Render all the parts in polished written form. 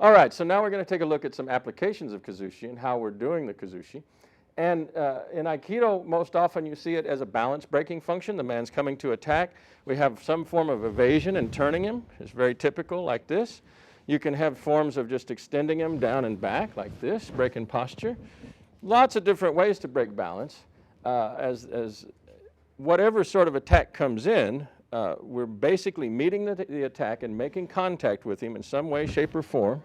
All right, so now we're going to take a look at some applications of Kuzushi and how we're doing the Kuzushi. And in Aikido, most often you see it as a balance breaking function. The man's coming to attack. We have some form of evasion and turning him. It's very typical, like this. You can have forms of just extending him down and back, like this, breaking posture. Lots of different ways to break balance. As whatever sort of attack comes in, we're basically meeting the attack and making contact with him in some way, shape, or form.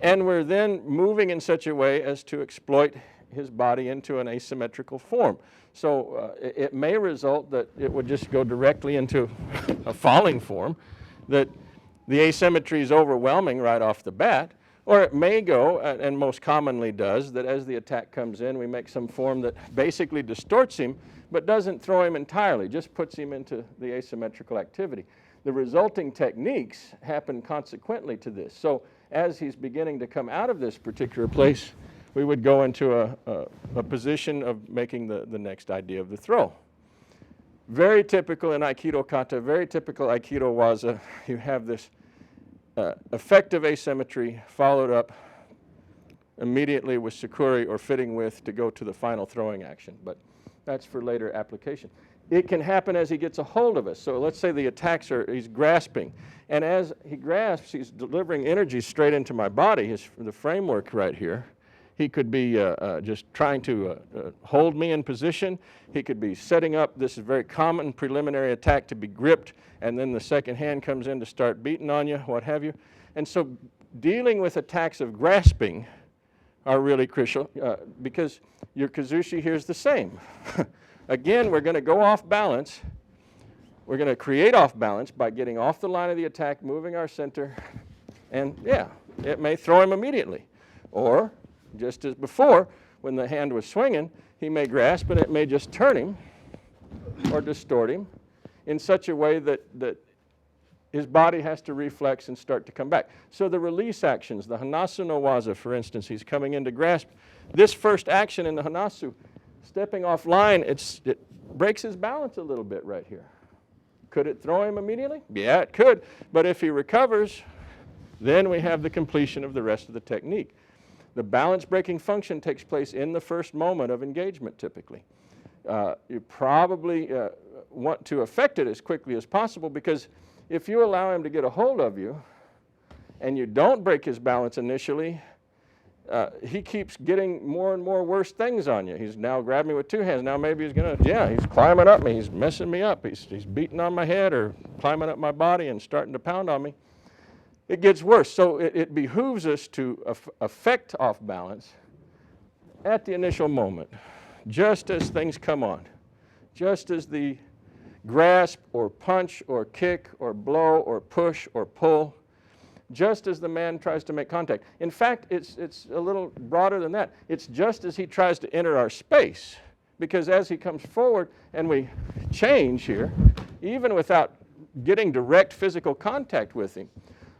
And we're then moving in such a way as to exploit his body into an asymmetrical form. So it may result that it would just go directly into a falling form, that the asymmetry is overwhelming right off the bat, or it may go, and most commonly does, that as the attack comes in, we make some form that basically distorts him, but doesn't throw him entirely, just puts him into the asymmetrical activity. The resulting techniques happen consequently to this. So as he's beginning to come out of this particular place, we would go into a position of making the next idea of the throw. Very typical in Aikido kata, very typical Aikido waza. You have this effective asymmetry followed up immediately with sakuri or fitting with to go to the final throwing action. But that's for later application. It can happen as he gets a hold of us. So let's say the attacks are, he's grasping. And as he grasps, he's delivering energy straight into my body, the framework right here. He could be just trying to hold me in position. He could be setting up this very common preliminary attack to be gripped, and then the second hand comes in to start beating on you, what have you. And so dealing with attacks of grasping are really crucial because your Kuzushi here is the same. Again, we're going to go off balance. We're going to create off balance by getting off the line of the attack, moving our center, and yeah, it may throw him immediately. Or, just as before, when the hand was swinging, he may grasp and it may just turn him or distort him in such a way that his body has to reflex and start to come back. So the release actions, the Hanasu no Waza, for instance, he's coming in to grasp. This first action in the Hanasu, stepping off line, it breaks his balance a little bit right here. Could it throw him immediately? Yeah, it could. But if he recovers, then we have the completion of the rest of the technique. The balance breaking function takes place in the first moment of engagement, typically. You probably want to affect it as quickly as possible, because if you allow him to get a hold of you and you don't break his balance initially, he keeps getting more and more worse things on you. He's now grabbing me with two hands. Now maybe he's going to, yeah, he's climbing up me. He's messing me up. He's beating on my head or climbing up my body and starting to pound on me. It gets worse. So it behooves us to affect off balance at the initial moment, just as things come on, just as the grasp or punch or kick or blow or push or pull, just as the man tries to make contact. In fact, it's a little broader than that. It's just as he tries to enter our space, because as he comes forward and we change here, even without getting direct physical contact with him,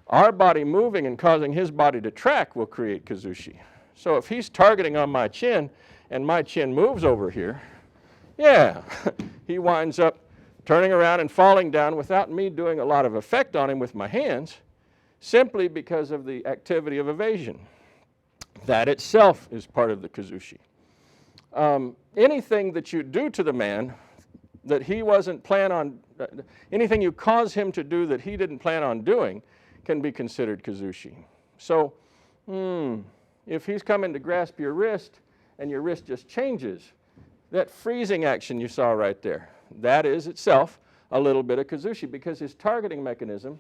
our body moving and causing his body to track will create Kuzushi. So if he's targeting on my chin and my chin moves over here, yeah, he winds up turning around and falling down without me doing a lot of effect on him with my hands, simply because of the activity of evasion. That itself is part of the Kuzushi. Anything that you do to the man that he wasn't plan on, anything you cause him to do that he didn't plan on doing, can be considered Kuzushi. So, if he's coming to grasp your wrist and your wrist just changes, that freezing action you saw right there, that is itself a little bit of Kuzushi, because his targeting mechanism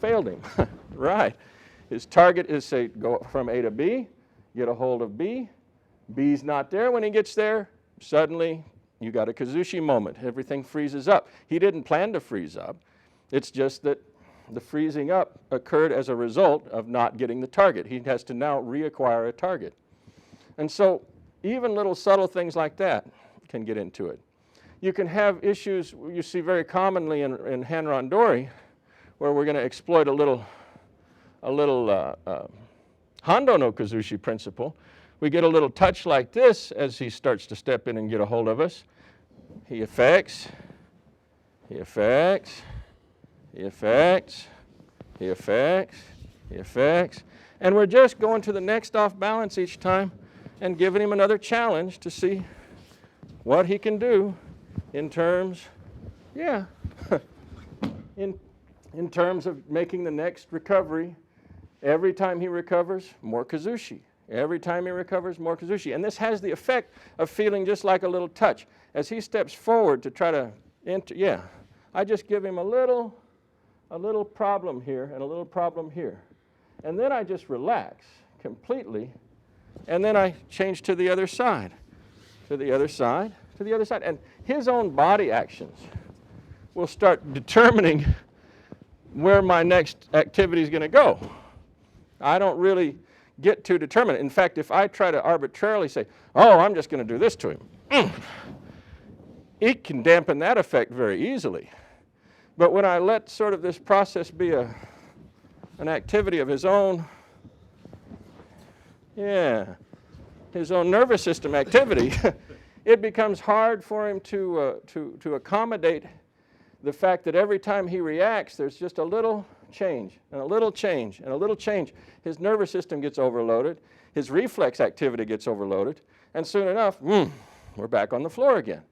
failed him. Right. His target is, say, go from A to B, get a hold of B. B's not there. When he gets there, suddenly you got a Kuzushi moment. Everything freezes up. He didn't plan to freeze up. It's just that the freezing up occurred as a result of not getting the target. He has to now reacquire a target. And so even little subtle things like that can get into it. You can have issues you see very commonly in Hanron-dori, where we're going to exploit a little Hando no Kuzushi principle. We get a little touch like this as he starts to step in and get a hold of us. He affects, he affects, he affects, he affects, he affects, And we're just going to the next off balance each time and giving him another challenge to see what he can do in terms, yeah, in terms of making the next recovery. Every time he recovers, more Kuzushi. Every time he recovers, more Kuzushi. And this has the effect of feeling just like a little touch. As he steps forward to try to enter, yeah, I just give him a little problem here and a little problem here. And then I just relax completely, and then I change to the other side, to the other side, to the other side. And his own body actions will start determining where my next activity is going to go. I don't really get to determine it. In fact, if I try to arbitrarily say, oh, I'm just going to do this to him, it can dampen that effect very easily. But when I let sort of this process be an activity of his own, his own nervous system activity, it becomes hard for him to accommodate the fact that every time he reacts, there's just a little change, and a little change, and a little change. His nervous system gets overloaded, his reflex activity gets overloaded, and soon enough, we're back on the floor again.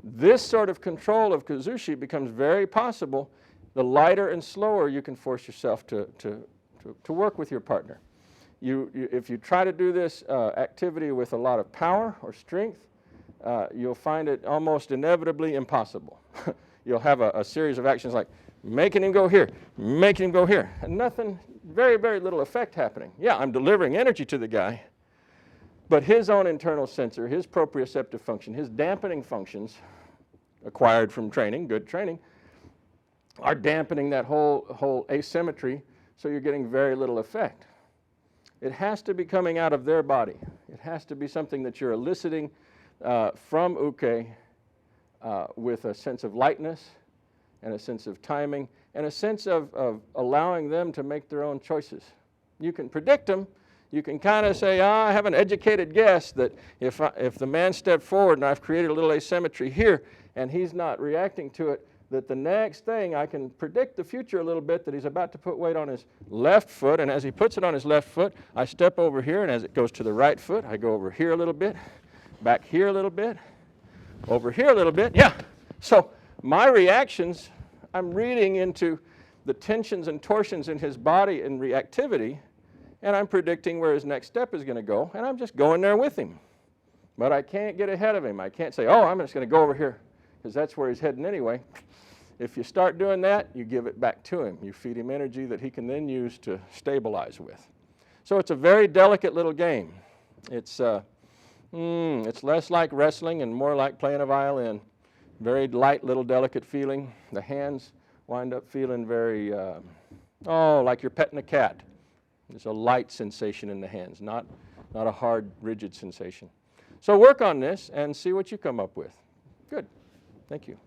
This sort of control of Kuzushi becomes very possible the lighter and slower you can force yourself to work with your partner. If you try to do this activity with a lot of power or strength, you'll find it almost inevitably impossible. You'll have a series of actions like making him go here, making him go here, and nothing, very, very little effect happening. Yeah, I'm delivering energy to the guy, but his own internal sensor, his proprioceptive function, his dampening functions, acquired from training, good training, are dampening that whole asymmetry, so you're getting very little effect. It has to be coming out of their body. It has to be something that you're eliciting from uke with a sense of lightness and a sense of timing and a sense of allowing them to make their own choices. You can predict them. You can kind of say, I have an educated guess that if the man stepped forward and I've created a little asymmetry here and he's not reacting to it, that the next thing I can predict the future a little bit, that he's about to put weight on his left foot, and as he puts it on his left foot, I step over here, and as it goes to the right foot, I go over here a little bit, back here a little bit, over here a little bit. Yeah. So my reactions, I'm reading into the tensions and torsions in his body and reactivity, and I'm predicting where his next step is going to go, and I'm just going there with him. But I can't get ahead of him. I can't say, oh, I'm just going to go over here, because that's where he's heading anyway. If you start doing that, you give it back to him. You feed him energy that he can then use to stabilize with. So it's a very delicate little game. It's less like wrestling and more like playing a violin. Very light, little delicate feeling. The hands wind up feeling very, like you're petting a cat. There's a light sensation in the hands, not a hard, rigid sensation. So work on this and see what you come up with. Good. Thank you.